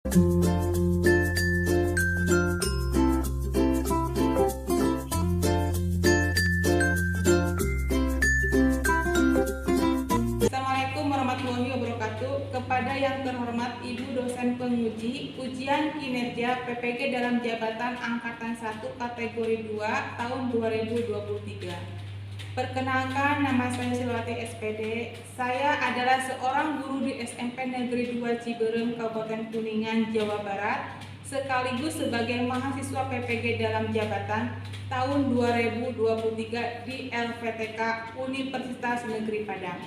Assalamualaikum warahmatullahi wabarakatuh. Kepada yang terhormat Ibu dosen penguji ujian kinerja PPG dalam jabatan angkatan 1 kategori 2 tahun 2023. Perkenalkan, nama saya Silwati SPD. Saya adalah seorang guru di SMP Negeri 2 Ciberem, Kabupaten Kuningan, Jawa Barat, sekaligus sebagai mahasiswa PPG dalam jabatan tahun 2023 di LVTK Universitas Negeri Padang.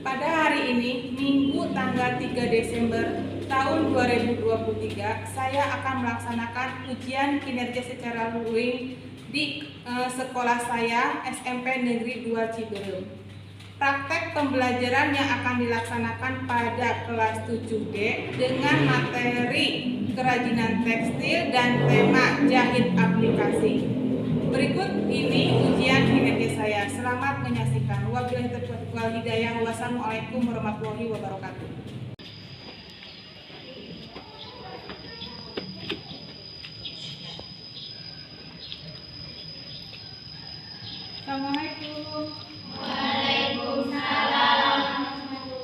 Pada hari ini, Minggu tanggal 3 Desember tahun 2023, saya akan melaksanakan ujian kinerja secara luring di sekolah saya, SMP Negeri 2 Ciberem. Praktek pembelajaran yang akan dilaksanakan pada kelas 7D dengan materi kerajinan tekstil dan tema jahit aplikasi. Berikut ini ujian kinerja saya. Selamat menyaksikan. Wabillahi taufiq wal hidayah. Wassalamualaikum warahmatullahi wabarakatuh. Assalamualaikum. Waalaikumsalam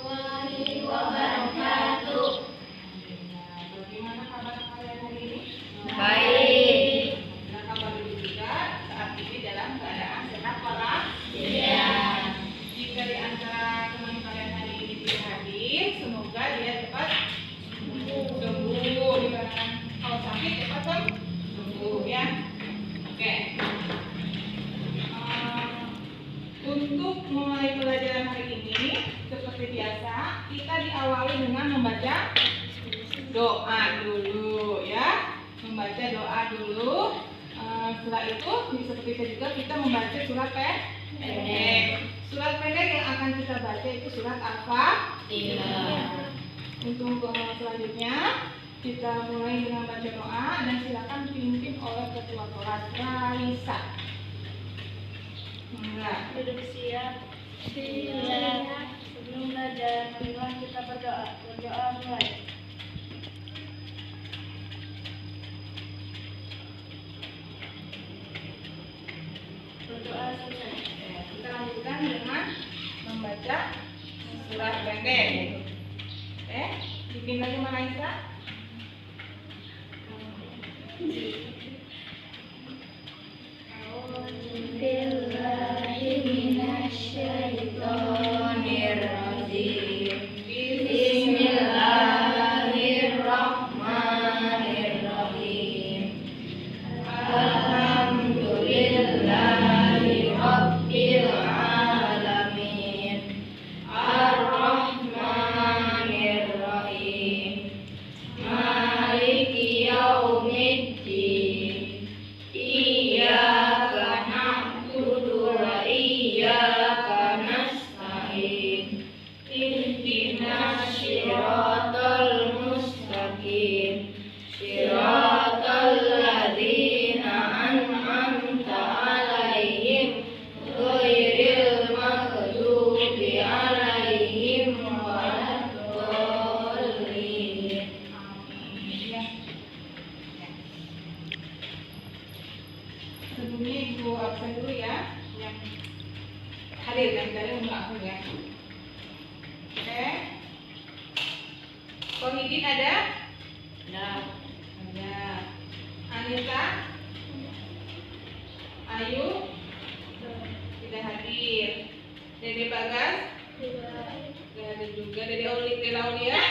warahmatullahi wabarakatuh. Bagaimana kabar kalian hari ini? Baik. Nah, kabar juga saat ini dalam keadaan sehat walafiat. Iya. Jika di antara teman kalian hari ini tidak hadir, semoga dia cepat sembuh. Dikarenakan kalau sakit cepat sembuh ya. Oke. Untuk mulai pelajaran hari ini, seperti biasa, kita diawali dengan membaca doa dulu ya. Membaca doa dulu. Setelah itu, seperti itu juga kita membaca surat pendek. Surat pendek yang akan kita baca itu surat Al-Fatihah. Untuk selanjutnya, kita mulai dengan baca doa dan silakan dipimpin oleh ketua kelas Raisa. Duduk siap. Sebelum belajar, marilah kita berdoa. Berdoa mulai. Berdoa selesai. Kita lanjutkan dengan membaca surat pendek. Bikin lagi mana Isa? Bismillahirrahmanirrahim. Bismillahirrahmanirrahim. Alhamdulillahi rabbil alamin. Ar-Rahmanir-Rahim. Maliki yaumiddin. Iyyaka na'budu wa iyyaka nasta'in. Ihdinas siratal mustaqim. Siratal ladzina an'amta 'alaihim ghairil maghdubi 'alaihim waladdallin. Ya. Sebelumnya Ibu absen dulu ya. Yang hadir dan dari aku ya. Oke. Kohidin ada? Ada. Anita? Ayu? Tidak hadir. Dede Bagas? Tidak ada juga. Dede Aulia?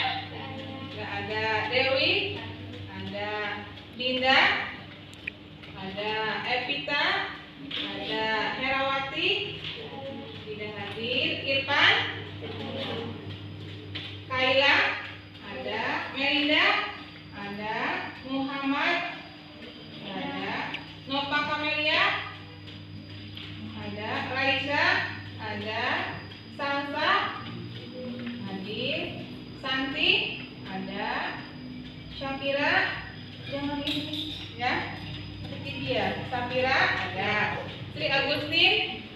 Tidak ada. Dewi? Ada. Dinda? Ada. Evita? Ada. Herawati? Tidak hadir. Irfan? Kaila? Ada. Melinda? Ada. Muhammad? Ada. Nova Kamelia? Ada. Raisa? Ada. Sansa? Hadir. Santi? Ada. Syakira? Jangan ini ya. Seperti dia. Safira? Ada. Sri Agustin?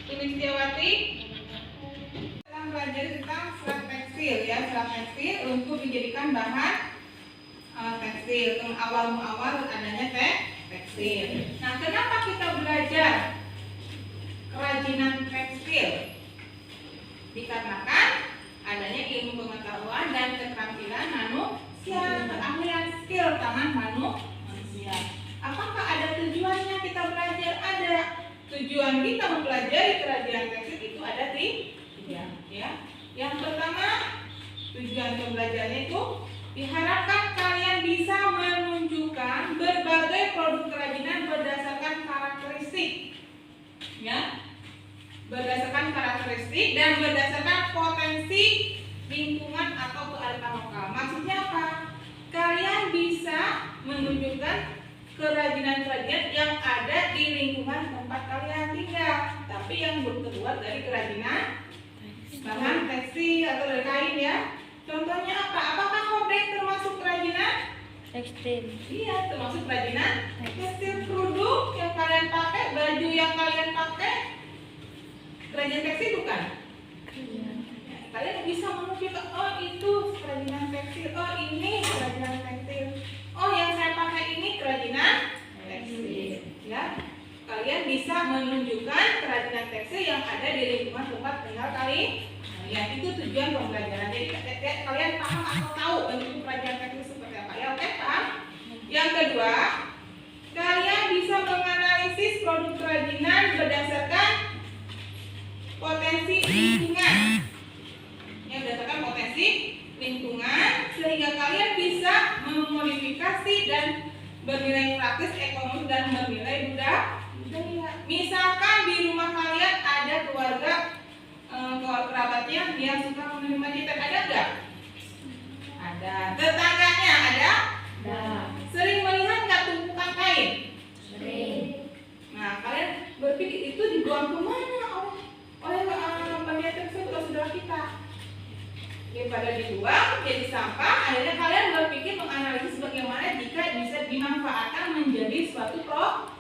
Sulistiawati? Kita belajar tentang surat tekstil ya. ya, serat tekstil untuk dijadikan bahan tekstil. Awal adanya tekstil. Nah, kenapa kita belajar kerajinan tekstil? Dikarenakan adanya ilmu pengetahuan dan keterampilan manusia, keahlian skill tangan manusia. Apakah ada tujuannya kita belajar? Ada. Tujuan kita mempelajari kerajinan tekstil itu ada tiga, ya. Yang pertama, tujuan pembelajarannya itu diharapkan kalian bisa menunjukkan berbagai produk kerajinan berdasarkan karakteristik, ya, berdasarkan karakteristik dan berdasarkan potensi lingkungan atau kearifan lokal. Maksudnya apa? Kalian bisa menunjukkan kerajinan-kerajinan yang ada di lingkungan tempat kalian tinggal, tapi yang terbuat dari kerajinan bahan tekstil atau dari kain, ya. Contohnya apa? Apakah hordeng termasuk kerajinan tekstil? Iya, termasuk kerajinan tekstil. Produk yang kalian pakai, baju yang kalian pakai, kerajinan tekstil bukan? Ya, kalian bisa menunjukkan, oh itu kerajinan tekstil, oh ini kerajinan tekstil, oh yang saya pakai ini kerajinan tekstil, ya. Kalian bisa menunjukkan kerajinan tekstil yang ada di lingkungan tempat tinggal kalian. Ya, itu tujuan pembelajaran. Jadi kalian paham atau tahu bentuk kerajinan tekstil seperti apa, ya? Oke, paham? Yang kedua, kalian bisa menganalisis produk kerajinan berdasarkan potensi lingkungan, ya, berdasarkan potensi lingkungan, sehingga kalian bisa memodifikasi dan bernilai praktis, ekonomi, dan bernilai budaya. Misalkan di rumah kalian ada keluarga kerabatnya yang suka menerima jimat, ada nggak? Ada. Tetangganya ada? Ada. Sering melihat nggak tumpukan kain? Sering. Nah, kalian berpikir itu dibuang kemana oleh bagian tersebut atau saudara kita? Daripada dibuang jadi sampah, akhirnya kalian berpikir menganalisis bagaimana jika bisa dimanfaatkan menjadi suatu produk.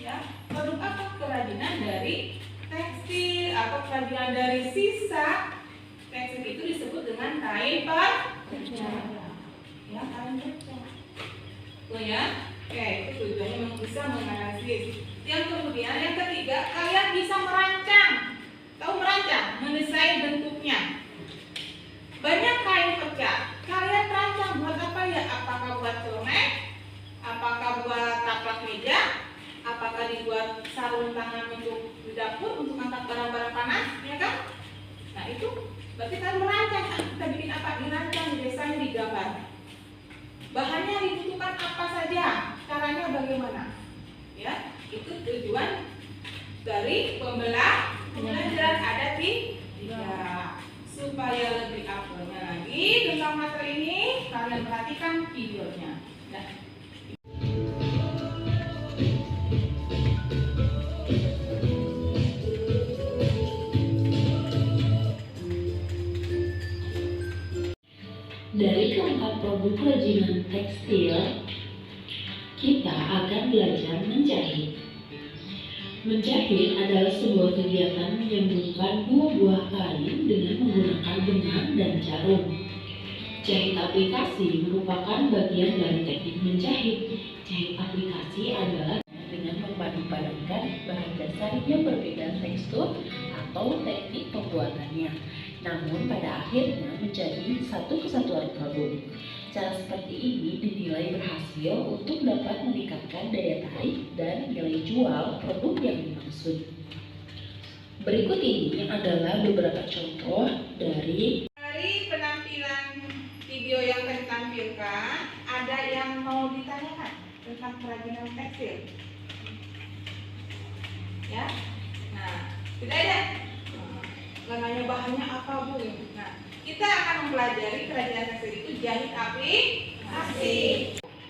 Ya, produk apa? Kerajinan dari tekstil atau kerajinan dari sisa tekstil itu disebut dengan kain perca. Ya, kain perca. Tuh, ya. Oke, itu tujuannya memang bisa menganalisis. Yang kemudian yang ketiga, kalian bisa merancang. Tahu merancang? Mendesain bentuknya. Banyak kain perca. Kalian rancang buat apa ya? Apakah buat celemek? Apakah buat taplak meja? Apakah dibuat sarung tangan untuk di dapur untuk angkat barang-barang panas, ya kan? Nah, itu berarti kalian merancang. Kita bikin apa? Dirancang, didesain, digambar. Bahannya dibutuhkan apa saja? Caranya bagaimana? Ya, itu tujuan dari pembelajaran ada tiga. Supaya lebih apelnya lagi tentang materi ini, kalian perhatikan videonya. Nah. Dari keempat produk kerajinan tekstil, kita akan belajar menjahit. Menjahit adalah sebuah kegiatan menyambungkan dua buah kain dengan menggunakan benang dan jarum. Jahit aplikasi merupakan bagian dari teknik menjahit. Jahit aplikasi adalah dengan memadupadankan bahan dasar yang berbeda tekstur atau teknik pembuatannya, namun pada akhirnya menjadi satu kesatuan produk. Cara seperti ini dinilai berhasil untuk dapat meningkatkan daya tarik dan nilai jual produk yang dimaksud. Berikut ini adalah beberapa contoh dari penampilan video yang saya tampilkan. Ada yang mau ditanyakan tentang kerajinan tekstil? Ya, nah, tidak ada. Nanya bahannya apa, Bu? Nah, kita akan mempelajari kerajinan tekstil itu jahit aplikasi.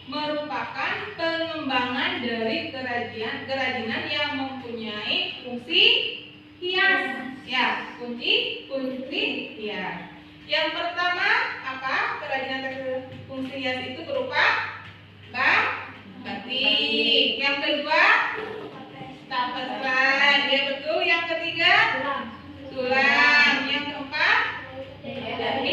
Merupakan pengembangan dari kerajinan yang mempunyai fungsi hias. Ya, fungsi hias. Yang pertama, apa? Kerajinan tekstil fungsi hias itu berupa batik. Yang kedua, tapesan. Ya, betul. Yang ketiga, tulang. Yang keempat,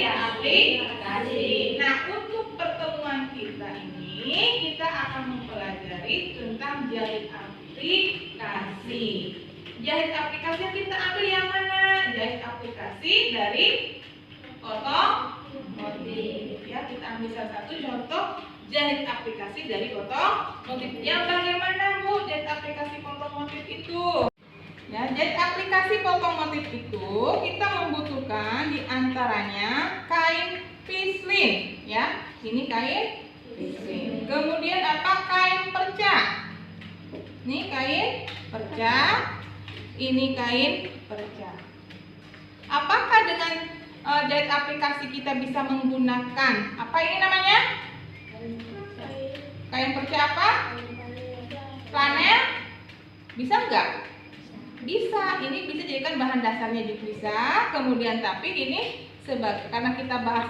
aplikasi. Nah, untuk pertemuan kita ini kita akan mempelajari tentang jahit aplikasi. Jahit aplikasi yang kita ambil yang mana? Jahit aplikasi dari otomotif. Ya, kita ambil salah satu contoh jahit aplikasi dari otomotif. Yang bagaimana, Bu, jahit aplikasi otomotif itu? Ya, jahit aplikasi otomotif itu kita membutuhkan diantaranya kain pislin, ya. Ini kain pislin. Kemudian apa? Kain perca. Ini kain perca. Ini kain perca. Apakah dengan jahit aplikasi kita bisa menggunakan apa ini namanya? Kain perca apa? Flanel? Bisa enggak? Bisa. Ini bisa jadikan bahan dasarnya juga bisa. Kemudian tapi ini karena kita bahas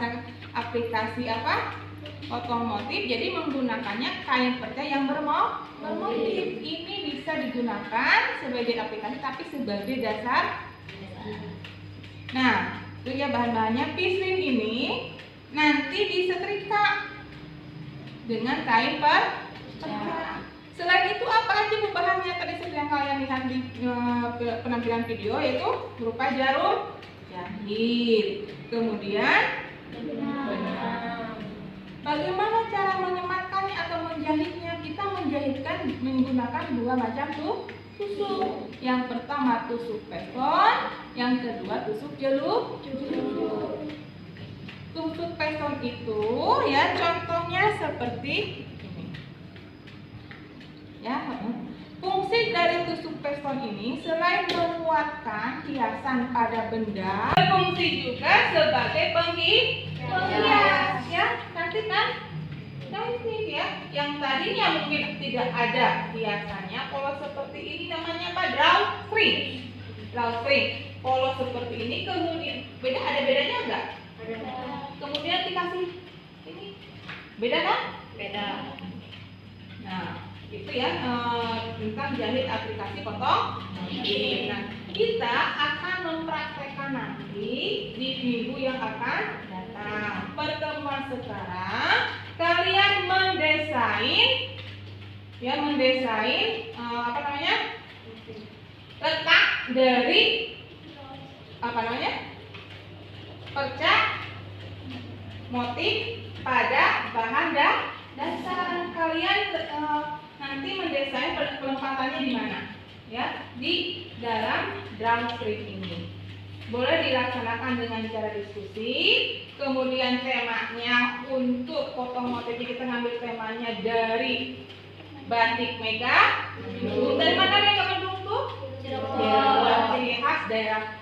aplikasi apa? Otomotif, jadi menggunakannya kain perca yang bermotif. Ini bisa digunakan sebagai aplikasi tapi sebagai dasar. Nah, itu ya bahan-bahannya. Pislin ini nanti disetrika dengan kain perca. Selain itu apa aja Bu bahannya? Tadi yang kalian lihat di penampilan video yaitu berupa jarum jahit. Kemudian bagaimana cara menyematkannya atau menjahitnya? Kita menjahitkan menggunakan dua macam tusuk. Yang pertama tusuk peston, yang kedua tusuk jeluk. Tusuk peston itu ya contohnya seperti ini. Ya, fungsi dari tusuk peston ini selain menguatkan hiasan pada benda, berfungsi juga sebagai penghias. Ya, nanti kan cantik ya. Yang tadinya mungkin tidak ada hiasannya, polos seperti ini namanya apa? Drawstring. Polos seperti ini kemudian ada bedanya enggak? Ada. Kemudian dikasih ini beda kan? Beda. Nah, itu ya tentang jahit aplikasi otomotif. Nah, kita akan mempraktekkan nanti di minggu yang akan datang. Pertemuan sekarang kalian mendesain apa namanya? Letak dari apa namanya? Perca motif pada bahan dasar. Kalian nanti mendesain penempatannya di mana? Ya, di dalam drawstring ini. Boleh dilaksanakan dengan cara diskusi. Kemudian temanya untuk otomotif kita ngambil temanya dari batik Mega Mendung. Dari mana Mega Mendung tuh? Cirebon. Ciri khas daerah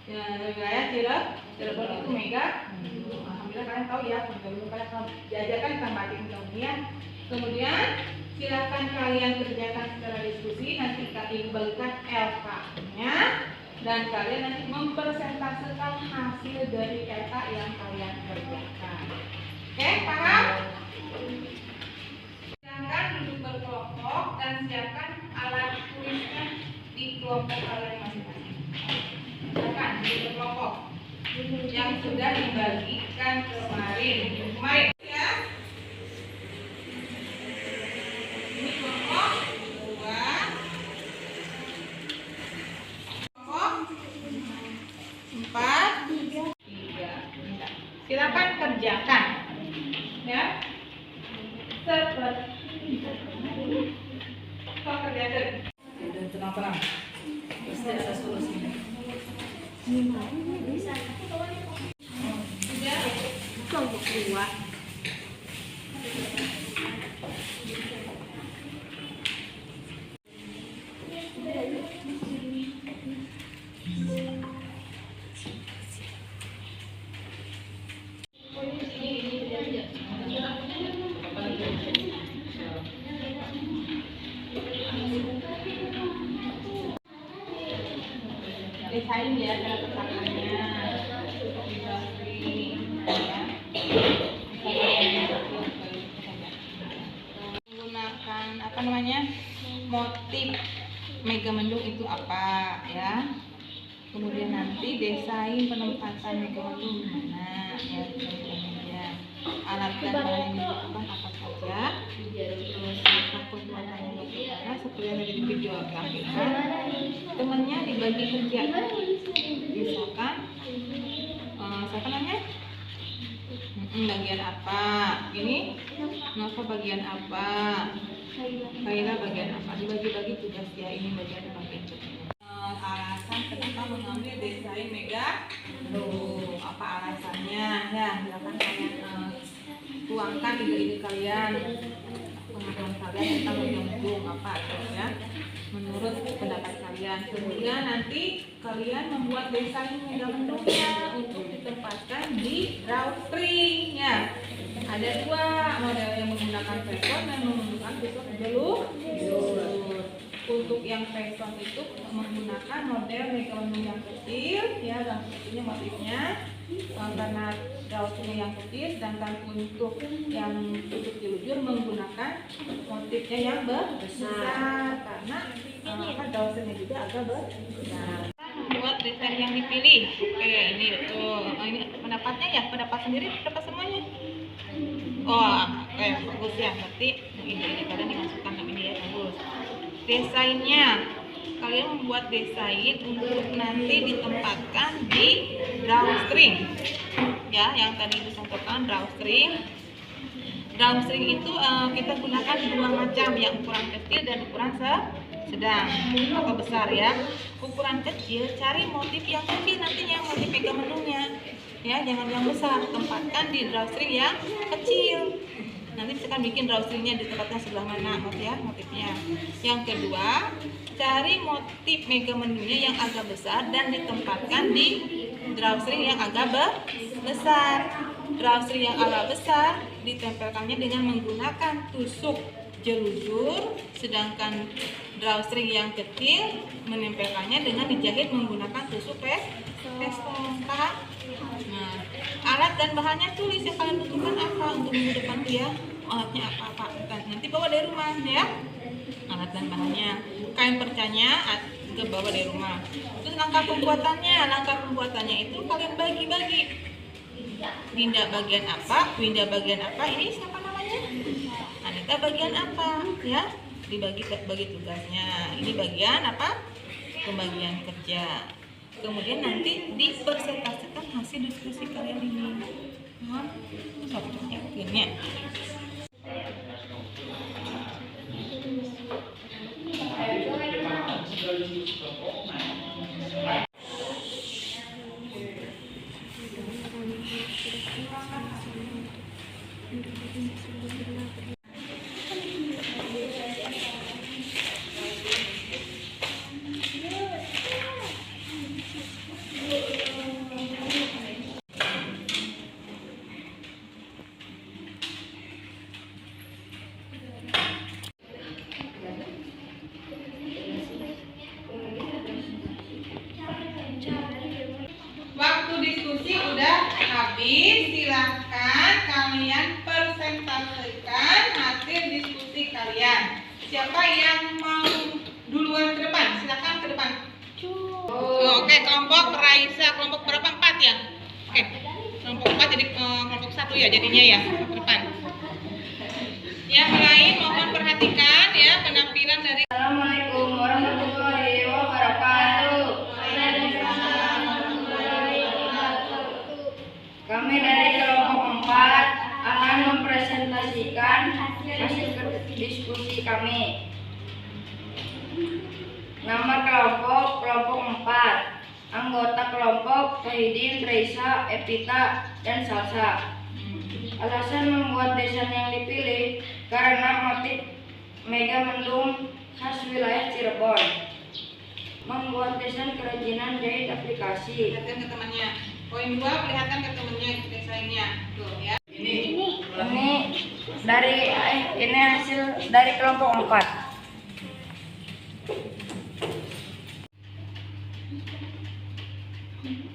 wilayah Cirebon itu Mega Mendung. Alhamdulillah kalian tahu ya, dulu kalian diajarkan tentang batik kemudian. Kemudian silakan kalian kerjakan secara diskusi. Nanti kalian bagikan LK-nya dan kalian nanti mempresentasekan hasil dari LK yang kalian kerjakan. Oke, paham? Silakan duduk berkelompok dan siapkan alat tulisnya di kelompok kalian masing-masing. Silakan duduk berkelompok yang sudah dibagikan kemarin ya. Ini kelompok 2, kelompok 4, 3. Silakan kerjakan ya. Seperti kok kerjakan. Tenang-tenang. Pasti ada solusinya. Kelompok 2. Desain ya cara petakannya menggunakan apa namanya motif Mega Mendung itu apa ya. Kemudian nanti desain penempatan Mega Mendung di mana. ya, ya. Alat dan bahan yang dibutuhkan apa saja, terus pembuatannya bagaimana, seperti yang tadi di video tampilkan. Temannya dibagi kerja, misalkan siapa namanya? Bagian apa? Ini Nova bagian apa? Kaila bagian apa? Dibagi-bagi tugas ya, ini bagian kerja. Alasan kenapa mengambil desain Mega Mendung, apa alasannya ya, silakan kalian tuangkan ide-ide kalian, pengetahuan kalian tentang Mega Mendung apa itu ya, menurut pendapat kalian. Kemudian nanti kalian membuat desain Mega Mendungnya untuk ditempatkan di drawstring ya. Ada dua model yang menggunakan person dan menggunakan pisau jalur. Untuk yang person itu menggunakan model Mega Mendung yang kecil ya, dan kecilnya motifnya karena drawstringnya yang kecil, sedangkan untuk yang tutup jelujur menggunakan motifnya yang besar karena drawstringnya juga agak besar. Buat desain yang dipilih, oke ini betul. Ini pendapatnya ya, pendapat sendiri, pendapat semuanya. Oh, oke bagus ya, berarti ini kalian dimasukkan namanya ya, bagus. Desainnya, kalian membuat desain untuk nanti ditempatkan di drawstring ya, yang tadi disampaikan drawstring. Drawstring itu kita gunakan dua macam, yang ukuran kecil dan ukuran sedang atau besar ya. Ukuran kecil, cari motif yang kecil nantinya, motif Mega Mendungnya ya, jangan yang besar, tempatkan di drawstring yang kecil. Nanti misalkan bikin drawstringnya ditempatkan sebelah mana motifnya. Yang kedua, cari motif Mega Mendungnya yang agak besar dan ditempatkan di drawstring yang agak besar. Drawstring yang agak besar ditempelkannya dengan menggunakan tusuk jelujur, sedangkan drawstring yang kecil menempelkannya dengan dijahit menggunakan tusuk pestol. Paham? Nah, alat dan bahannya tulis yang kalian butuhkan apa untuk minggu depan ya, alatnya apa nanti bawa dari rumah ya, alat dan bahannya. Kain percanya juga bawa dari rumah. Terus langkah pembuatannya itu kalian bagi-bagi. Dinda bagian apa, Winda bagian apa, ini siapa namanya, Anita bagian apa ya, bagi tugasnya. Ini bagian apa, pembagian kerja. Kemudian nanti dipresentasikan hasil diskusi kalian ini. Soalnya begini. Waktu diskusi udah habis, silahkan kalian presentasikan hasil diskusi kalian. Siapa yang mau duluan ke depan? Silahkan ke depan. Oke, kelompok Raisa, kelompok berapa? 4 ya? Oke, kelompok 4 jadi kelompok 1 ya jadinya ya, ke depan. Yang lain mohon perhatikan ya penampilan dari. Assalamualaikum warahmatullahi wabarakatuh. Kami dari kelompok 4 akan mempresentasikan hasil diskusi kami. Nama kelompok 4. Anggota kelompok Tahidin, Raisa, Evita, dan Salsa. Alasan membuat desain yang dipilih karena motif Mega Mendung khas wilayah Cirebon. Membuat desain kerajinan jahit aplikasi. Perhatikan ke temannya. Poin 2, perlihatkan ke temannya desainnya. Tuh ya. Ini hasil dari kelompok 4.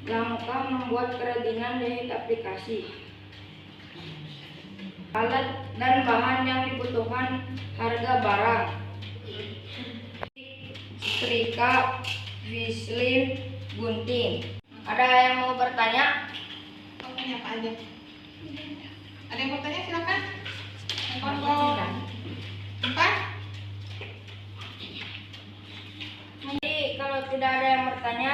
Langkah membuat kerajinan jahit aplikasi. Alat dan bahan yang dibutuhkan, harga barang, setrika, vislin, gunting. Ada yang mau bertanya? Oke, pertanyaannya apa aja? Ada yang mau tanya silakan. Kelompok 4. Jadi kalau tidak ada yang bertanya,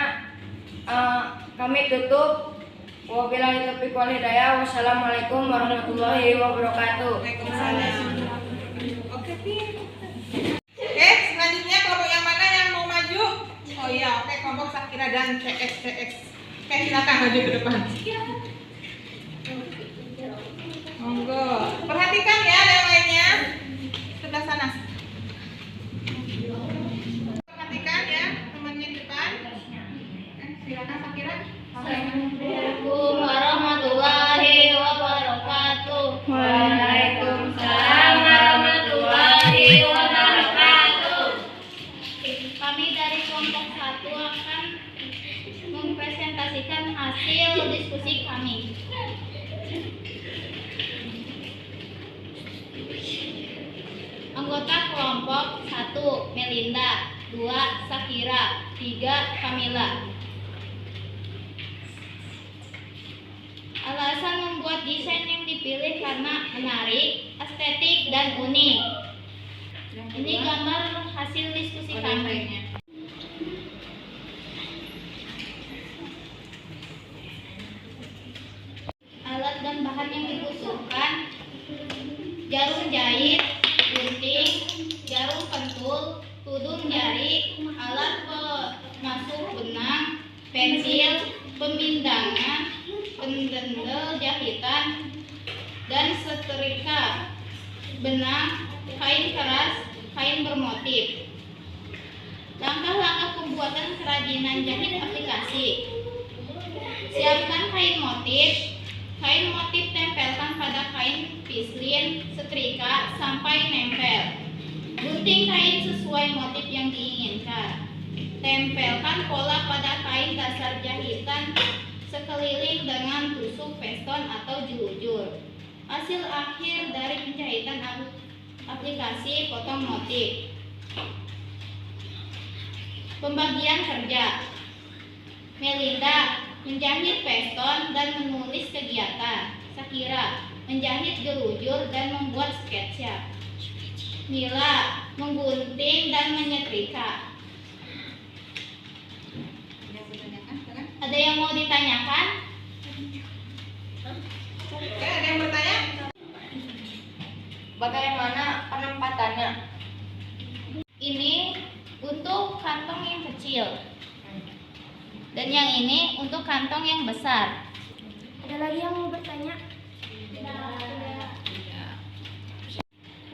kami tutup. Wabillahi taufiq wal hidayah. Wassalamualaikum warahmatullahi wabarakatuh. Waalaikumsalam. Oke, Oke, selanjutnya kelompok yang mana yang mau maju? Oh iya, oke, kelompok Sakira dan CS. Oke, silakan maju ke depan. Monggo. Perhatikan ya yang lainnya. Sebelah sana. Perhatikan ya temannya di depan. Silakan Sakira. Assalamualaikum warahmatullahi wabarakatuh. Waalaikumsalam warahmatullahi wabarakatuh. Kami dari kelompok 1 akan mempresentasikan hasil diskusi kami. Anggota kelompok 1 Melinda, 2 Sakira, 3 Kamila. Alasan membuat desain yang dipilih karena menarik, estetik, dan unik. Ini gambar hasil diskusi kami. Alat dan bahan yang dibutuhkan: jarum jahit, gunting, jarum pentul, tudung jari, alat pemasuk benang, pensil, pemindangan, pendendel jahitan, dan setrika, benang, kain keras, kain bermotif. Langkah-langkah pembuatan kerajinan jahit aplikasi: siapkan kain motif. Kain motif tempelkan pada kain pislin, setrika sampai nempel. Gunting kain sesuai motif yang diinginkan. Tempelkan pola pada kain dasar jahitan sekeliling dengan tusuk peston atau julur. Hasil akhir dari penjahitan aplikasi potong motif. Pembagian kerja: Melinda menjahit peston dan menulis kegiatan. Sakira menjahit gelujur dan membuat sketsa. Mila menggunting dan menyetrika. Ada yang mau ditanyakan? Oke, ada yang bertanya? Bagaimana penempatannya? Ini untuk kantong yang kecil, dan yang ini untuk kantong yang besar. Ada lagi yang mau bertanya?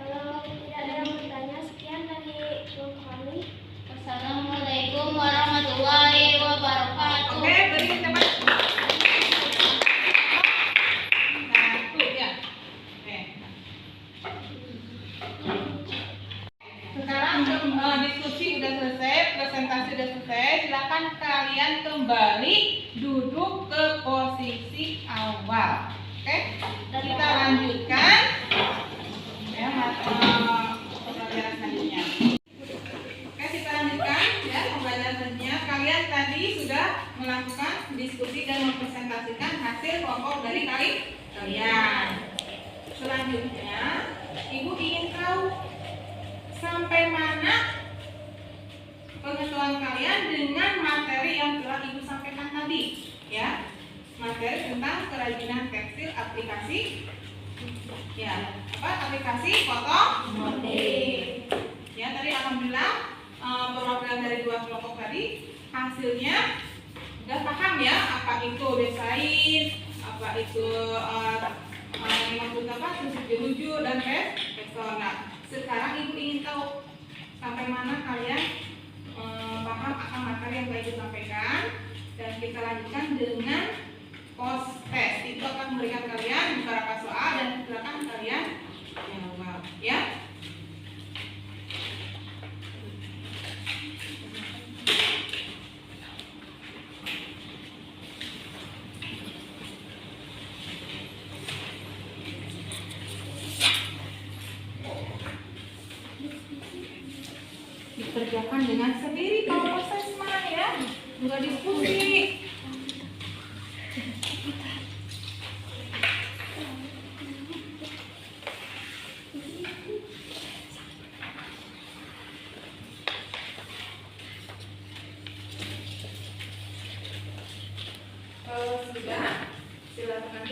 Kalau tidak ada yang bertanya, sekian dari kelompok kami. Wassalamualaikum warahmatullahi wabarakatuh. Oke, beri teman. Satu ya. Oke. Sekarang diskusi udah selesai, presentasi udah selesai. Silakan kalian kembali duduk ke posisi awal. Oke, kita lanjutkan ya pembelajaran selanjutnya. Oke, kita lanjutkan ya pembelajaran selanjutnya. Kalian tadi sudah melakukan diskusi dan mempresentasikan hasil kelompok dari kalian. Selanjutnya, Ibu ingin tahu sampai mana pengetahuan kalian dengan materi yang telah Ibu sampaikan tadi, ya. Materi tentang kerajinan tekstil aplikasi, ya, aplikasi foto motif. Ya, tadi alhamdulillah perwakilan dari 2 kelompok tadi hasilnya udah paham ya, apa itu desain, apa itu maksud apa, tusuk jelujur dan peston. Nah, sekarang Ibu ingin tahu sampai mana kalian paham akan materi yang telah disampaikan, dan kita lanjutkan dengan post test. Itu akan memberikan kalian beberapa soal dan silakan kalian jawab ya. Dikerjakan dengan sendiri kalau proses mah ya, nggak diskusi.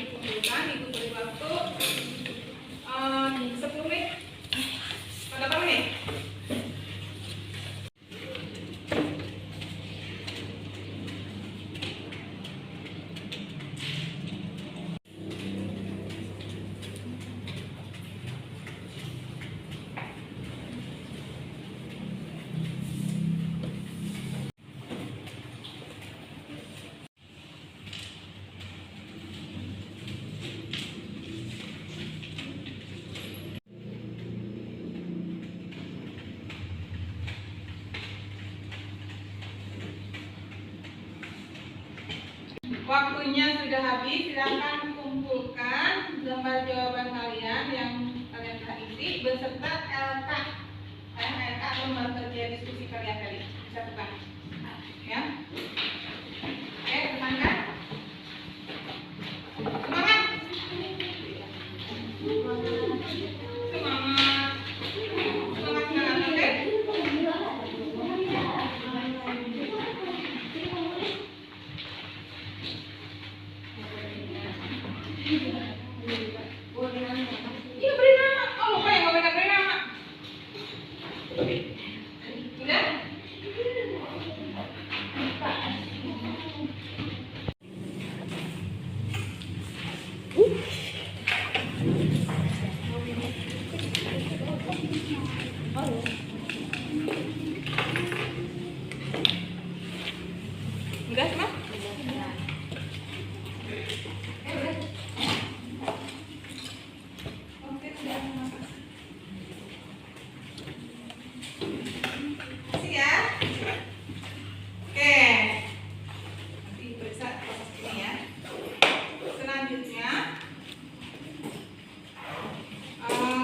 dikumpulkan. Ibu beri waktu 10 menit. Berapa menit? Waktunya sudah habis, silakan kumpulkan gambar jawaban kalian yang kalian telah isi beserta LK. LK lembar kerja diskusi kalian tadi. Bisa bukan? Ya. Oke, semangat. Semangat. Semangat. Semangat, oke? Iya beri nama. Oh lupa ya, nggak beri nama. Udah? Udah semua? Kasih ya. Oke. Nanti periksa proses ini ya. Selanjutnya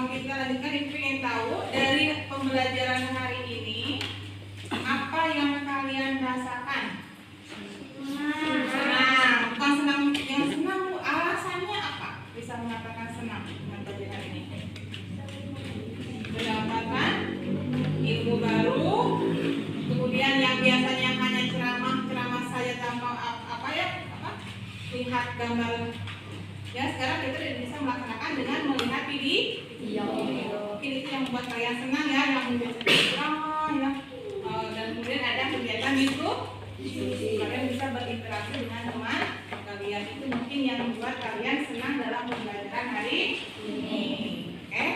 kita lanjutkan. Ibu ingin tahu dari pembelajaran hari ini apa yang kalian rasakan? Senang. Bukan senang yang senang, Bu. Alasannya apa? Bisa mengatakan senang dengan pelajaran ini? Mendapatkan ilmu baru, kemudian yang biasanya hanya ceramah saja tanpa lihat gambar ya, sekarang kita bisa melaksanakan dengan melihat video. Mungkin itu yang membuat kalian senang ya, yang menjadi ceramah ya, dan kemudian ada kegiatan itu kalian bisa berinteraksi dengan teman kalian. Itu mungkin yang membuat kalian senang dalam pembelajaran hari ini. Oke?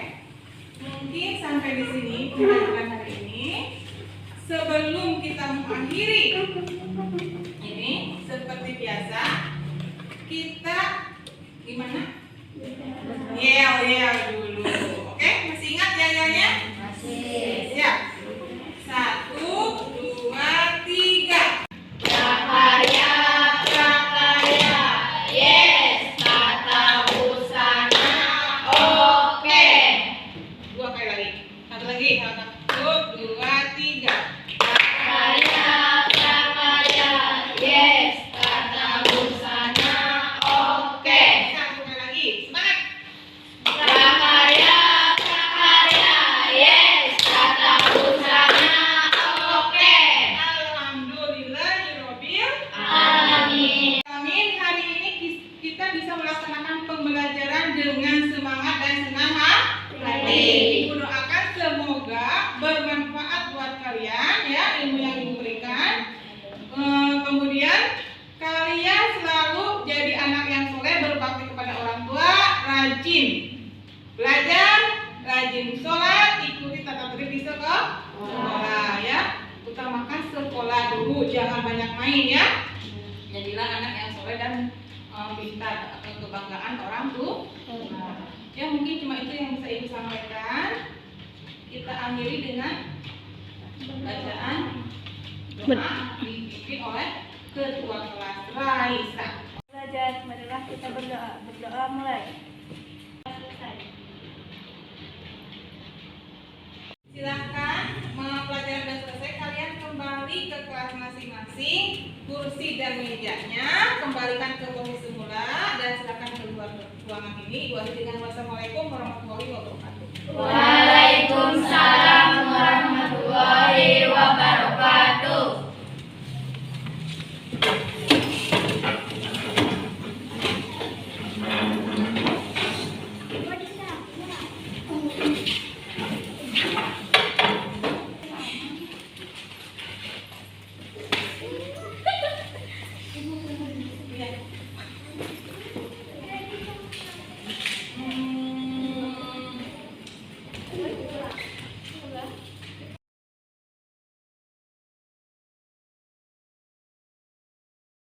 Mungkin sampai di sini pembelajaran hari ini. Sebelum kita mengakhiri ini, seperti biasa kita gimana? Yel dulu. Oke, masih ingat yel-yelnya? Masih. Siap. 1, 2, 3. Prakarya, prakarya, yes, tata busana, oke. 2 kali lagi. Satu lagi. 1, 2, 3. Prakarya, prakarya, yes, tata busana, oke. Satu kali lagi. Semangat. Prakarya, prakarya, yes, tata busana, oke. Alhamdulillahirobbil Alamin. alamin. Hari ini kita bisa melaksanakan pembelajaran dengan semangat dan senang hati. Ibu doakan semoga bermanfaat buat kalian ya, ilmu yang Ibu berikan. Kemudian kalian selalu jadi anak yang soleh, berbakti kepada orang tua, rajin belajar, rajin sholat, ikuti tata tertib di sekolah ya. Utamakan sekolah dulu, jangan banyak main ya. Jadilah anak yang soleh dan pintar atau kebanggaan orang tua. Ya mungkin cuma itu yang bisa Ibu sampaikan. Kita akhiri dengan bacaan doa dipimpin oleh ketua kelas Raisa. Belajar, marilah kita berdoa. Berdoa mulai. Silahkan, pelajaran sudah selesai, kalian kembali ke kelas masing-masing, kursi dan mejanya kembalikan ke posisi semula dan silakan keluar ruangan ini. Wassalamualaikum warahmatullahi wabarakatuh. Waalaikumsalam warahmatullahi wabarakatuh.